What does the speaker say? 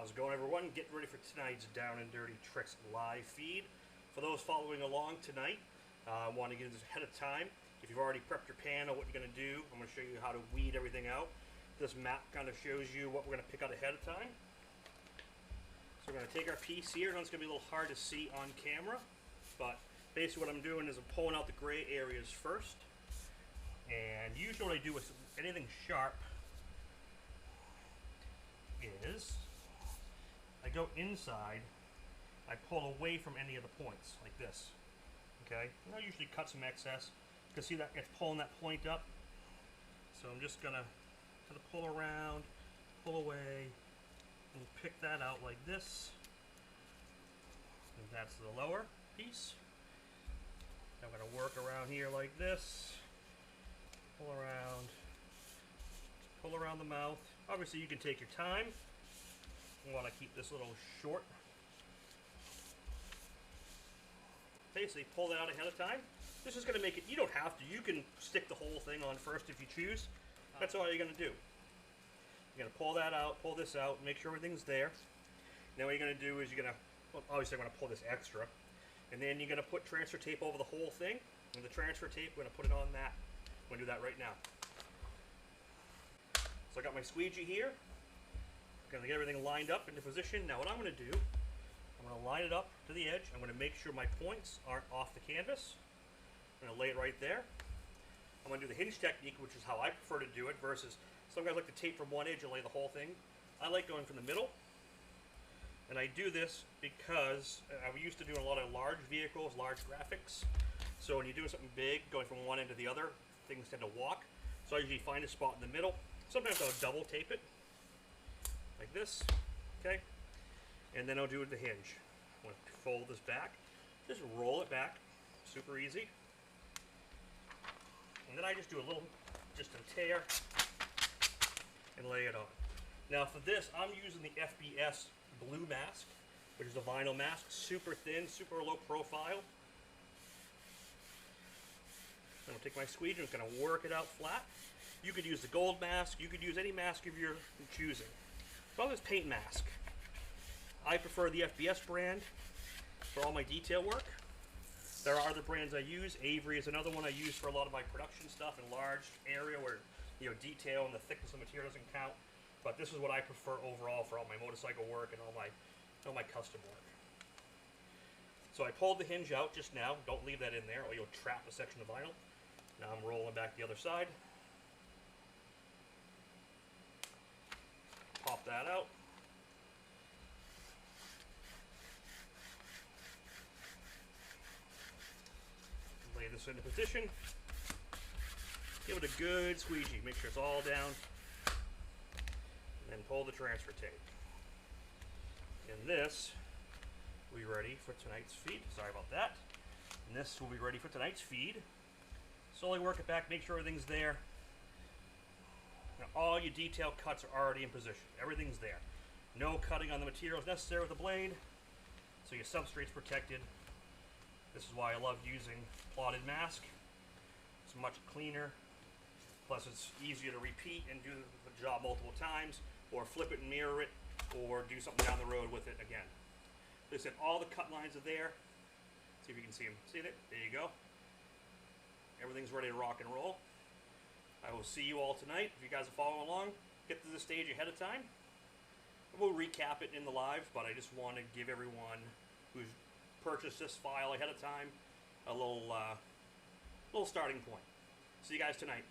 How's it going, everyone? Getting ready for tonight's Down and Dirty Tricks live feed. For those following along tonight, I want to get this ahead of time. If you've already prepped your pan on what you're going to do, I'm going to show you how to weed everything out. This map kind of shows you what we're going to pick out ahead of time. So we're going to take our piece here. I know it's going to be a little hard to see on camera, but basically what I'm doing is I'm pulling out the gray areas first. And usually what I do with anything sharp is I go inside, I pull away from any of the points, like this, okay? And I'll usually cut some excess. You can see that it's pulling that point up. So I'm just gonna kind of pull around, pull away, and pick that out like this. And that's the lower piece. I'm gonna work around here like this, pull around the mouth. Obviously you can take your time. You want to keep this a little short. Basically pull that out ahead of time. This is going to make it, you don't have to, you can stick the whole thing on first if you choose. That's all you're going to do. You're going to pull that out, pull this out, make sure everything's there. Now what you're going to do is you're going to, well, obviously I'm going to pull this extra. And then you're going to put transfer tape over the whole thing. And the transfer tape, we're going to put it on that. I'm going to do that right now. So I got my squeegee here. I'm going to get everything lined up into position. Now what I'm going to do, I'm going to line it up to the edge. I'm going to make sure my points aren't off the canvas. I'm going to lay it right there. I'm going to do the hinge technique, which is how I prefer to do it, versus some guys like to tape from one edge and lay the whole thing. I like going from the middle. And I do this because I'm used to doing a lot of large vehicles, large graphics. So when you're doing something big, going from one end to the other, things tend to walk. So I usually find a spot in the middle. Sometimes I'll double tape it, like this, okay? And then I'll do the hinge. I'm going to fold this back, just roll it back, super easy. And then I just do a little, just a tear, and lay it on. Now for this, I'm using the FBS blue mask, which is a vinyl mask, super thin, super low profile. I'm going to take my squeegee and I'm going to work it out flat. You could use the gold mask, you could use any mask of your choosing. So this paint mask. I prefer the FBS brand for all my detail work. There are other brands I use. Avery is another one I use for a lot of my production stuff in large area where, you know, detail and the thickness of the material doesn't count. But this is what I prefer overall for all my motorcycle work and all my custom work. So I pulled the hinge out just now. Don't leave that in there or you'll trap a section of vinyl. Now I'm rolling back the other side. Pop that out. Lay this into position. Give it a good squeegee. Make sure it's all down. And then pull the transfer tape. And this will be ready for tonight's feed. Sorry about that. And this will be ready for tonight's feed. Slowly work it back, make sure everything's there. Now all your detail cuts are already in position. Everything's there. No cutting on the materials necessary with the blade. So your substrate's protected. This is why I love using plotted mask. It's much cleaner. Plus it's easier to repeat and do the job multiple times, or flip it and mirror it, or do something down the road with it again. Like I said, all the cut lines are there. See if you can see them. See it? There you go. Everything's ready to rock and roll. I will see you all tonight. If you guys are following along, get to the stage ahead of time. We'll recap it in the live, but I just want to give everyone who's purchased this file ahead of time a little starting point. See you guys tonight.